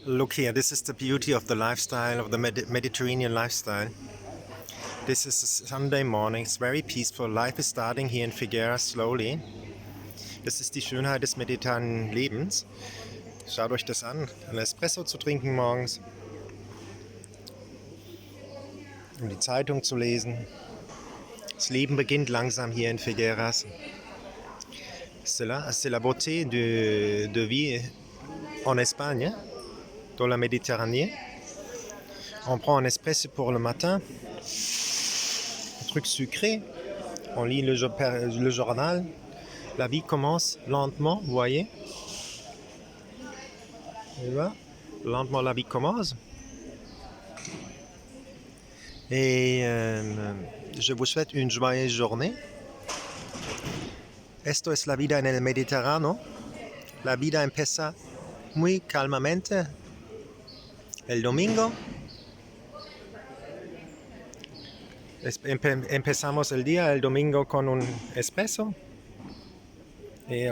Look here, this is the beauty of the lifestyle, of the Mediterranean lifestyle. This is a Sunday morning, it's very peaceful. Life is starting here in Figueres slowly. Das ist die Schönheit des mediterranen Lebens. Schaut euch das an, einen Espresso zu trinken morgens, um die Zeitung zu lesen. Das Leben beginnt langsam hier in Figueres. C'est la beauté de vie en Espagne, dans la Méditerranée. On prend un espresso pour le matin, un truc sucré, on lit le journal. La vie commence lentement, vous voyez. Et là, lentement la vie commence. Et je vous souhaite une joyeuse journée. Esto es la vida en el Mediterráneo. La vida empieza muy calmamente el domingo. Empezamos el día, el domingo, con un espresso,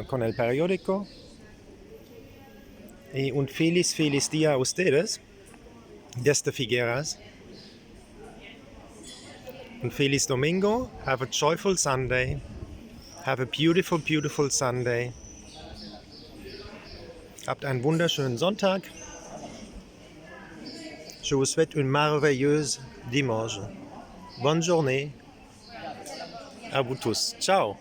con el periódico. Y un feliz día a ustedes desde Figueres. Un feliz domingo. Have a joyful Sunday. Have a beautiful, beautiful Sunday. Habt einen wunderschönen Sonntag. Je vous souhaite une merveilleuse dimanche. Bonne journée à vous tous. Ciao.